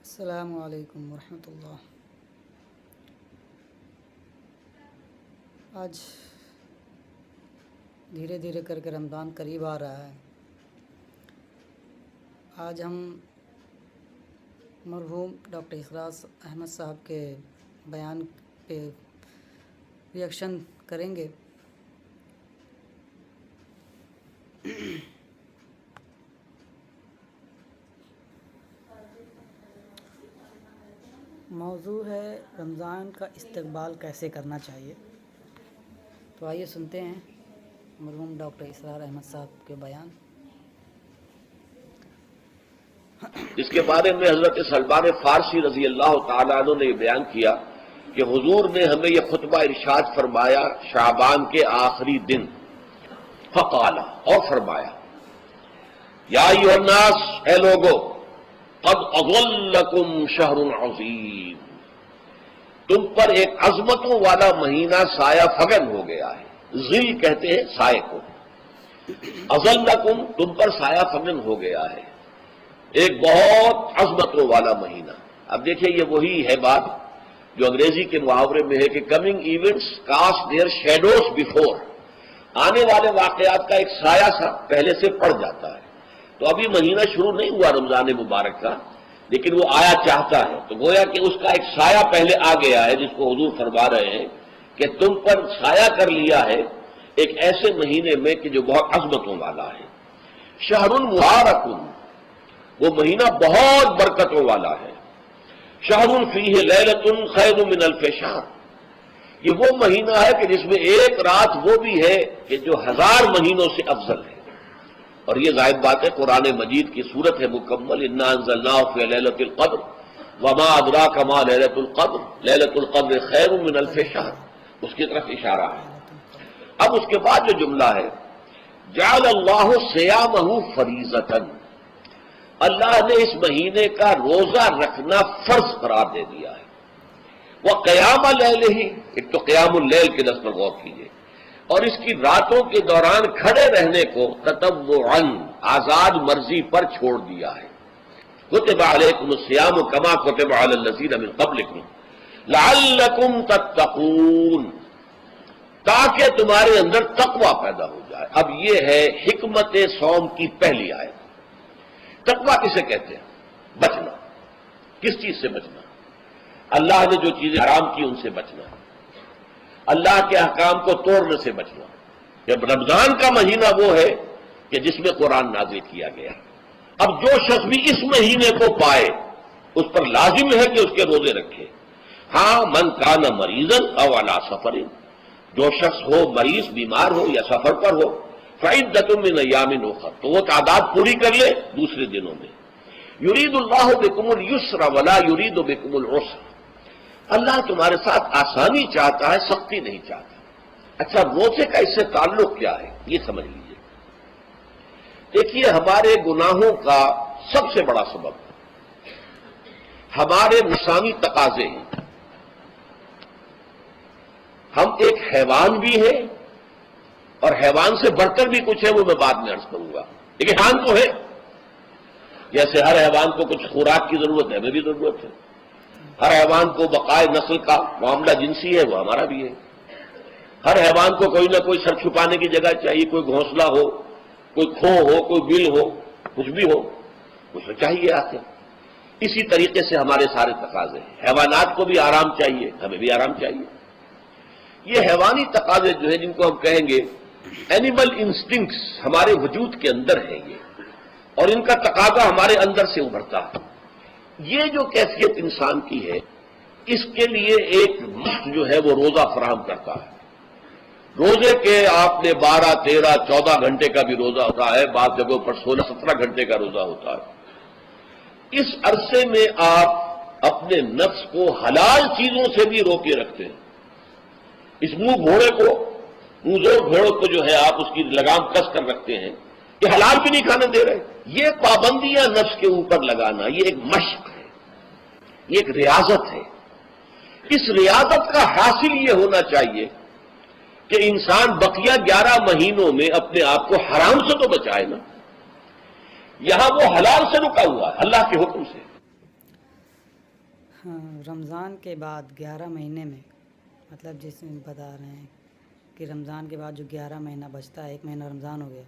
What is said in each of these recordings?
السلام علیکم ورحمۃ اللہ۔ آج دھیرے دھیرے کر کے رمضان قریب آ رہا ہے۔ آج ہم مرحوم ڈاکٹر اخلاص احمد صاحب کے بیان پہ ریئیکشن کریں گے۔ موضوع ہے رمضان کا استقبال کیسے کرنا چاہیے۔ تو آئیے سنتے ہیں مرحوم ڈاکٹر اخلاص احمد صاحب کے بیان۔ اس کے بارے میں حضرت سلمان فارسی رضی اللہ تعالیٰ عنہ نے یہ بیان کیا کہ حضور نے ہمیں یہ خطبہ ارشاد فرمایا شعبان کے آخری دن، فقال، اور فرمایا، یا ایھا الناس، اے لوگو، قد اظلکم شہر عظیم، تم پر ایک عظمتوں والا مہینہ سایہ فگن ہو گیا ہے۔ ظل کہتے ہیں سائے کو، اظلکم تم پر سایہ فگن ہو گیا ہے، ایک بہت عظمتوں والا مہینہ۔ اب دیکھیں یہ وہی ہے بات جو انگریزی کے محاورے میں ہے کہ coming events cast their shadows before, آنے والے واقعات کا ایک سایہ سا پہلے سے پڑ جاتا ہے۔ تو ابھی مہینہ شروع نہیں ہوا رمضان مبارک کا، لیکن وہ آیا چاہتا ہے، تو گویا کہ اس کا ایک سایہ پہلے آ گیا ہے، جس کو حضور فرما رہے ہیں کہ تم پر سایہ کر لیا ہے ایک ایسے مہینے میں کہ جو بہت عظمتوں والا ہے۔ شہر مبارک، وہ مہینہ بہت برکتوں والا ہے۔ شہر فیہ لیلۃ خیر من الف شہر، یہ وہ مہینہ ہے کہ جس میں ایک رات وہ بھی ہے کہ جو 1000 مہینوں سے افضل ہے۔ اور یہ ظاہر بات ہے قرآن مجید کی صورت ہے مکمل، انا انزلناہ فی لیلۃ القدر وما ادراک ما لیلۃ القدر لیلۃ القدر خیر من الف شہر، اس کی طرف اشارہ ہے۔ اب اس کے بعد جو جملہ ہے، جعل اللہ صیامہ فریضۃ، اللہ نے اس مہینے کا روزہ رکھنا فرض قرار دے دیا ہے۔ وہ قیام لیلہ، ایک تو قیام اللیل کے لفظ پر غور کیجیے، اور اس کی راتوں کے دوران کھڑے رہنے کو تطوعاً، آزاد مرضی پر چھوڑ دیا ہے۔ کتب علیکم الصیام کما کتب علی الذین من قبلکم لعلکم تتقون، تاکہ تمہارے اندر تقوی پیدا ہو جائے۔ اب یہ ہے حکمت صوم کی پہلی آیت۔ تقوی کسے کہتے ہیں؟ بچنا۔ کس چیز سے بچنا؟ اللہ نے جو چیزیں حرام کی ان سے بچنا، اللہ کے احکام کو توڑنے سے بچنا۔ جب رمضان کا مہینہ وہ ہے کہ جس میں قرآن نازل کیا گیا، اب جو شخص بھی اس مہینے کو پائے اس پر لازم ہے کہ اس کے روزے رکھے۔ ہاں، من کان مریضا او علی سفر، جو شخص ہو مریض، بیمار ہو یا سفر پر ہو، فعدۃ من ایام اخر، تو وہ تعداد پوری کر لے دوسرے دنوں میں۔ یرید اللہ بکم الیسر ولا یرید بکم العسر، اللہ تمہارے ساتھ آسانی چاہتا ہے، سختی نہیں چاہتا۔ اچھا، روزے کا اس سے تعلق کیا ہے یہ سمجھ لیجیے۔ دیکھیے، ہمارے گناہوں کا سب سے بڑا سبب ہمارے نفسانی تقاضے ہیں۔ ہم ایک حیوان بھی ہیں، اور حیوان سے بڑھ کر بھی کچھ ہے، وہ میں بعد میں عرض کروں گا، لیکن حیوان تو ہے۔ جیسے ہر حیوان کو کچھ خوراک کی ضرورت ہے، ہمیں بھی ضرورت ہے۔ ہر حیوان کو بقائے نسل کا معاملہ جنسی ہے، وہ ہمارا بھی ہے۔ ہر حیوان کو کوئی نہ کوئی سر چھپانے کی جگہ چاہیے، کوئی گھونسلہ ہو، کوئی کھو ہو، کوئی بل ہو، کچھ بھی ہو، کچھ چاہیے آخر۔ اسی طریقے سے ہمارے سارے تقاضے ہیں۔ حیوانات کو بھی آرام چاہیے، ہمیں بھی آرام چاہیے۔ یہ حیوانی تقاضے جو ہیں، جن کو ہم کہیں گے اینیمل انسٹنکٹس، ہمارے وجود کے اندر ہیں یہ، اور ان کا تقاضا ہمارے اندر سے ابھرتا ہے۔ یہ جو کیفیت انسان کی ہے، اس کے لیے ایک مشق جو ہے وہ روزہ فراہم کرتا ہے۔ روزے کے آپ نے 12، 13، 14 گھنٹے کا بھی روزہ ہوتا ہے، بعض جگہوں پر 16، 17 گھنٹے کا روزہ ہوتا ہے۔ اس عرصے میں آپ اپنے نفس کو حلال چیزوں سے بھی روکے رکھتے ہیں۔ اس منہ گھوڑے کو، منہ زور گھوڑے کو جو ہے آپ اس کی لگام کس کر رکھتے ہیں کہ حلال بھی نہیں کھانے دے رہے۔ یہ پابندیاں نفس کے اوپر لگانا، یہ ایک مشق ہے، یہ ایک ریاضت ہے۔ اس ریاضت کا حاصل یہ ہونا چاہیے کہ انسان بقیہ 11 مہینوں میں اپنے آپ کو حرام سے تو بچائے نا۔ یہاں وہ حلال سے رکا ہوا ہے اللہ کے حکم سے۔ ہاں، رمضان کے بعد 11 مہینے میں، مطلب جس میں بتا رہے ہیں کہ رمضان کے بعد جو 11 مہینہ بچتا ہے، 1 مہینہ رمضان ہو گیا،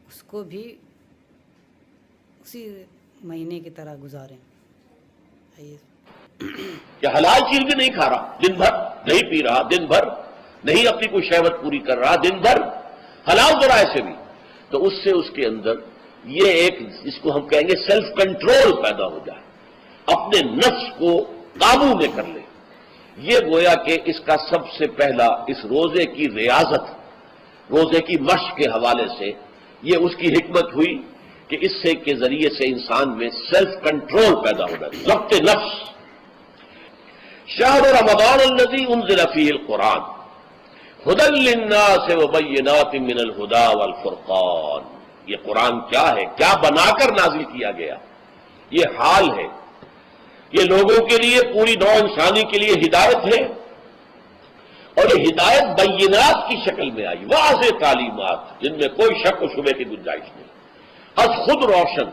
اس کو بھی اسی مہینے کی طرح گزاریں. آئیے. کہ حلال چیز بھی نہیں کھا رہا، دن بھر نہیں پی رہا، دن بھر نہیں اپنی کوئی شہوت پوری کر رہا، دن بھر حلال ذرائع سے بھی، تو اس سے اس کے اندر یہ ایک جس کو ہم کہیں گے سیلف کنٹرول پیدا ہو جائے، اپنے نفس کو قابو میں کر لے. یہ گویا کہ اس کا سب سے پہلا اس روزے کی ریاضت، روزے کی مشق کے حوالے سے یہ اس کی حکمت ہوئی کہ اس سے کے ذریعے سے انسان میں سیلف کنٹرول پیدا ہو جائے، ضبط نفس. شہر رمضان الذی انزل فیہ القرآن ھدی للناس وبینات من الھدی والفرقان. یہ قرآن کیا ہے، کیا بنا کر نازل کیا گیا، یہ حال ہے. یہ لوگوں کے لیے، پوری نوع انسانی کے لیے ہدایت ہے، اور یہ ہدایت بینات کی شکل میں آئی، واضح تعلیمات جن میں کوئی شک و شبے کی گنجائش نہیں. از خود روشن،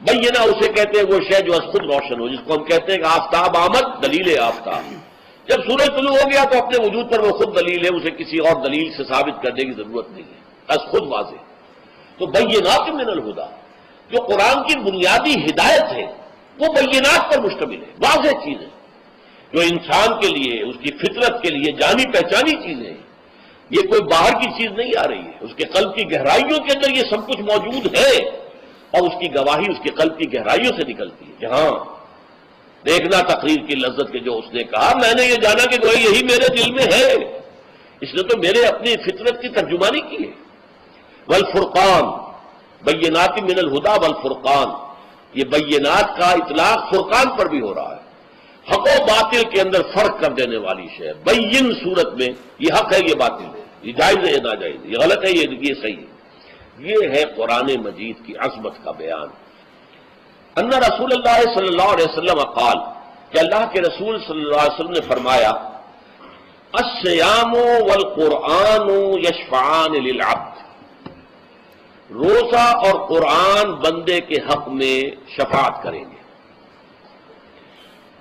بینہ اسے کہتے ہیں وہ شے جو از خود روشن ہو، جس کو ہم کہتے ہیں کہ آفتاب آمد، دلیل آفتاب. جب سورج طلوع ہو گیا تو اپنے وجود پر وہ خود دلیل ہے، اسے کسی اور دلیل سے ثابت کرنے کی ضرورت نہیں ہے، از خود واضح. تو بینات من الہدی، جو قرآن کی بنیادی ہدایت ہے وہ بینات پر مشتمل ہے، واضح چیز ہے، جو انسان کے لیے، اس کی فطرت کے لیے جانی پہچانی چیزیں ہیں. یہ کوئی باہر کی چیز نہیں آ رہی ہے، اس کے قلب کی گہرائیوں کے اندر یہ سب کچھ موجود ہے، اور اس کی گواہی اس کے قلب کی گہرائیوں سے نکلتی ہے. جہاں دیکھنا تقریر کی لذت کے جو اس نے کہا، میں نے یہ جانا کہ گویا یہی میرے دل میں ہے، اس نے تو میرے اپنی فطرت کی ترجمانی کی ہے. والفرقان، بینات من الہدی والفرقان، یہ بینات کا اطلاق فرقان پر بھی ہو رہا ہے، حق و باطل کے اندر فرق کر دینے والی شے. بین صورت میں یہ حق ہے، یہ باطل ہے، یہ جائز ہے، یہ ناجائز ہے، یہ غلط ہے، یہ صحیح ہے. یہ ہے قرآن مجید کی عظمت کا بیان. ان رسول اللہ صلی اللہ علیہ وسلم قال، کہ اللہ کے رسول صلی اللہ علیہ وسلم نے فرمایا، الصیام والقرآن یشفعان للعبد. روزہ اور قرآن بندے کے حق میں شفاعت کریں گے.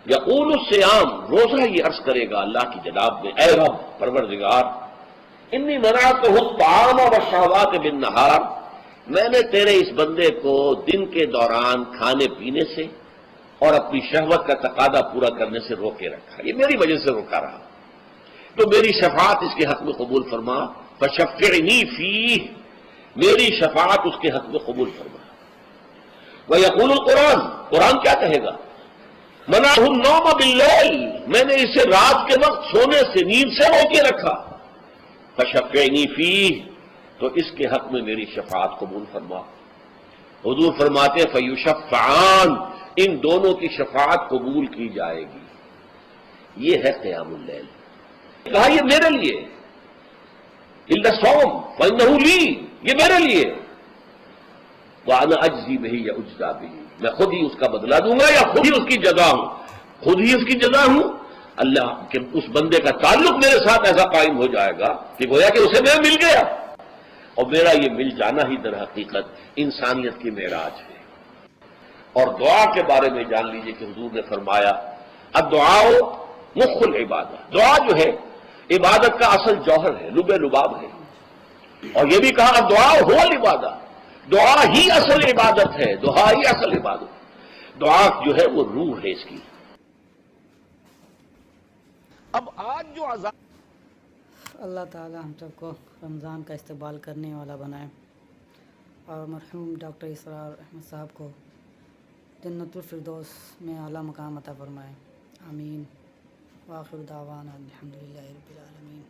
یقول الصیام، روزہ یہ عرض کرے گا اللہ کی جناب میں، اے رب پروردگار، انی منعتہ الطعام والشہوات بالنہار، میں نے تیرے اس بندے کو دن کے دوران کھانے پینے سے اور اپنی شہوت کا تقاضا پورا کرنے سے روکے رکھا، یہ میری وجہ سے روکا رہا، تو میری شفاعت اس کے حق میں قبول فرما. فشفعنی فیہ، میری شفاعت اس کے حق میں قبول فرما. ویقول القرآن، قرآن کیا کہے گا، منعہ النوم باللیل، میں نے اسے رات کے وقت سونے سے، نیند سے روکے رکھا. فشفعنی فیہ، تو اس کے حق میں میری شفاعت قبول فرما. حضور فرماتے ہیں فیشفعان، ان دونوں کی شفاعت قبول کی جائے گی. یہ ہے قیام اللیل. کہا یہ میرے لیے، الا الصوم فانہ لی، یہ میرے لیے، وانا اجزی بہ یا اجزا بہ، میں خود ہی اس کا بدلہ دوں گا یا خود ہی اس کی جزا ہوں، خود ہی اس کی جزا ہوں. اللہ کے اس بندے کا تعلق میرے ساتھ ایسا قائم ہو جائے گا کہ گویا کہ اسے میں مل گیا، اور میرا یہ مل جانا ہی در حقیقت انسانیت کی معراج ہے. اور دعا کے بارے میں جان لیجئے کہ حضور نے فرمایا، الدعاء مخ العبادہ، دعا جو ہے عبادت کا اصل جوہر ہے، لب لباب ہے. اور یہ بھی کہا الدعاء هو العبادہ، دعا ہی اصل عبادت ہے، دعا ہی اصل عبادت. دعا جو ہے وہ روح ہے اس کی. اب آج جو اللہ تعالی ہم سب کو رمضان کا استقبال کرنے والا بنائے، اور مرحوم ڈاکٹر اسرار احمد صاحب کو جنت الفردوس میں اعلیٰ مقام عطا فرمائے. آمین. وآخر دعوانا الحمدللہ رب العالمین.